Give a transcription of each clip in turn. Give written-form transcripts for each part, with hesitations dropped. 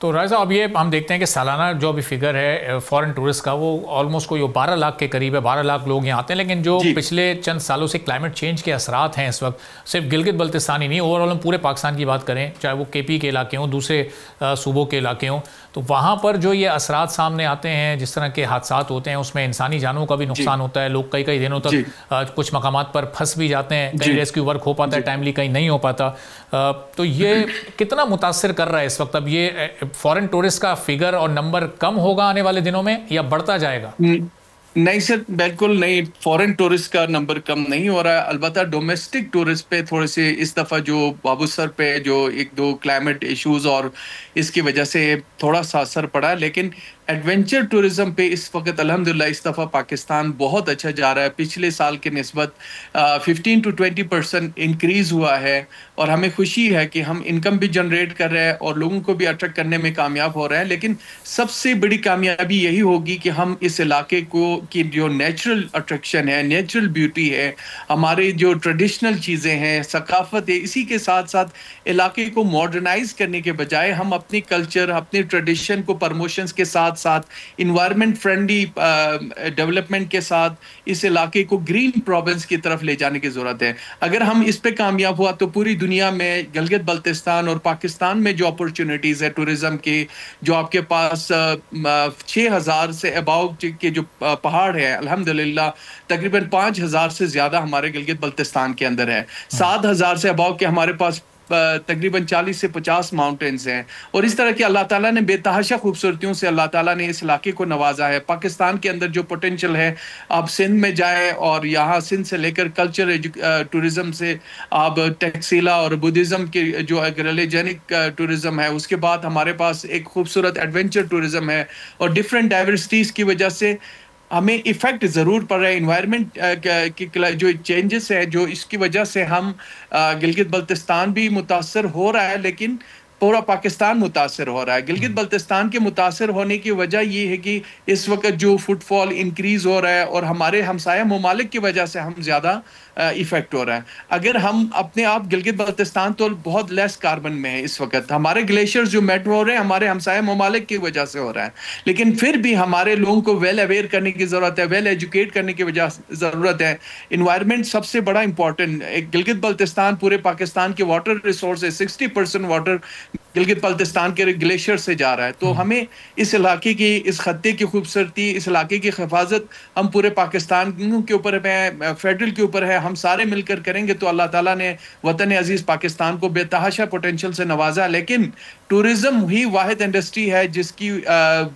تو راجہ صاحب اب یہ ہم دیکھتے ہیں کہ سالانہ جو ابھی فگر ہے فورن ٹورسٹ کا وہ آلموسٹ کوئی 12 لاکھ کے قریب ہے، 12 لاکھ لوگ یہاں آتے ہیں، لیکن جو پچھلے چند سالوں سے کلائمیٹ چینج کے اثرات ہیں اس وقت صرف گلگت بلتستان ہی نہیں، اوور آل ہم پورے پاکستان کی بات کریں، چاہے وہ کے پی کے علاقے ہوں، دوسرے صوبوں کے علاقے ہوں، تو وہاں پر جو یہ اثرات سامنے آتے ہیں، جس طرح کے حادثات ہوتے ہیں اس میں انسانی جانوں کا بھی نقصان ہوتا ہے، لوگ کئی دنوں تک کچھ مقامات پر پھنس بھی جاتے ہیں، کہیں ریسکیو ورک ہو پاتا ہے ٹائملی، کہیں نہیں ہو پاتا، تو یہ کتنا متاثر کر رہا ہے اس وقت؟ اب یہ فورن ٹورسٹ کا فگر اور نمبر کم ہوگا آنے والے دنوں میں یا بڑھتا جائے گا؟ نہیں سر، بالکل نہیں، فورن ٹورسٹ کا نمبر کم نہیں ہو رہا ہے، البتہ ڈومیسٹک ٹورسٹ پہ تھوڑے سے اس دفعہ جو بابو سر پہ جو ایک دو کلائمیٹ ایشوز اور اس کی وجہ سے تھوڑا سا اثر پڑا، لیکن ایڈونچر ٹورزم پہ اس وقت الحمدللہ اس دفعہ پاکستان بہت اچھا جا رہا ہے، پچھلے سال کے نسبت 15 to 20% انکریز ہوا ہے، اور ہمیں خوشی ہے کہ ہم انکم بھی جنریٹ کر رہے ہیں اور لوگوں کو بھی اٹریکٹ کرنے میں کامیاب ہو رہے ہیں، لیکن سب سے بڑی کامیابی یہی ہوگی کہ ہم اس علاقے کو کی جو نیچرل اٹریکشن ہے، نیچرل بیوٹی ہے، ہماری جو ٹریڈیشنل چیزیں ہیں، ثقافت ہے، اسی کے ساتھ ساتھ علاقے کو ماڈرنائز کرنے کے بجائے ہم اپنی کلچر، اپنی ٹریڈیشن کو پروموشنز کے ساتھ انوائرمنٹ فرینڈلی ڈیولپمنٹ کے ساتھ اس علاقے کو گرین پروونس کی طرف لے جانے کی ضرورت ہے۔ اگر ہم اس پہ کامیاب ہوا تو پوری دنیا میں گلگت بلتستان اور پاکستان میں جو اپورچونٹیز ہے ٹورزم کی، جو آپ کے پاس 6000 سے اباؤ کے جو پہاڑ ہے، الحمدللہ تقریباً 5000 سے زیادہ ہمارے گلگت بلتستان کے اندر ہے، 7000 سے اباؤ کے ہمارے پاس تقریباً 40 سے 50 ماؤنٹینز ہیں، اور اس طرح کہ اللہ تعالیٰ نے بے تحاشا خوبصورتیوں سے اللہ تعالیٰ نے اس علاقے کو نوازا ہے۔ پاکستان کے اندر جو پوٹینشل ہے، آپ سندھ میں جائیں اور یہاں سندھ سے لے کر کلچر ٹورزم سے آپ ٹیکسیلا اور بدھزم کے جو ریلیجنک ٹورزم ہے، اس کے بعد ہمارے پاس ایک خوبصورت ایڈونچر ٹورزم ہے، اور ڈیفرنٹ ڈائیورسٹیز کی وجہ سے ہمیں ایفیکٹ ضرور پڑ رہا ہے انوائرمنٹ کی جو چینجز ہے، جو اس کی وجہ سے ہم گلگت بلتستان بھی متاثر ہو رہا ہے، لیکن پورا پاکستان متاثر ہو رہا ہے۔ گلگت بلتستان کے متاثر ہونے کی وجہ یہ ہے کہ اس وقت جو فٹ فال انکریز ہو رہا ہے اور ہمارے ہمسایہ ممالک کی وجہ سے ہم زیادہ ایفیکٹ ہو رہا ہے۔ اگر ہم اپنے آپ گلگت بلتستان تو بہت لیس کاربن میں ہے اس وقت، ہمارے گلیشیئرز جو میلٹ ہو رہے ہیں ہمارے ہمسایہ ممالک کی وجہ سے ہو رہا ہے، لیکن پھر بھی ہمارے لوگوں کو ویل اویئر کرنے کی ضرورت ہے، ویل ایجوکیٹ کرنے کی وجہ ضرورت ہے۔ انوائرمنٹ سب سے بڑا امپورٹنٹ، گلگت بلتستان پورے پاکستان کے واٹر ریسورس ہے، 60% واٹر گلگت بلتستان کے گلیشیئر سے جا رہا ہے، تو ہمیں اس علاقے کی، اس خطے کی خوبصورتی، اس علاقے کی حفاظت ہم پورے پاکستان کے اوپر ہے، فیڈرل کے اوپر ہے، ہم سارے مل کر کریں گے تو اللہ تعالیٰ نے وطن عزیز پاکستان کو بے تحاشا پوٹینشل سے نوازا۔ لیکن ٹورزم ہی واحد انڈسٹری ہے جس کی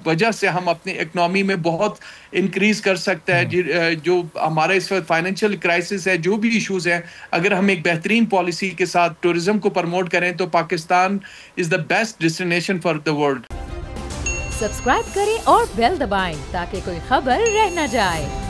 وجہ سے ہم اپنی اکنامی میں بہت انکریز کر سکتا ہے، جو ہمارے اس وقت فائنینشیل کرائسس ہے، جو بھی ایشوز ہیں، اگر ہم ایک بہترین پالیسی کے ساتھ ٹورزم کو پروموٹ کریں تو Pakistan is the best destination for the world۔ Subscribe کریں اور بیل دبائیں تاکہ کوئی خبر رہ نہ جائے۔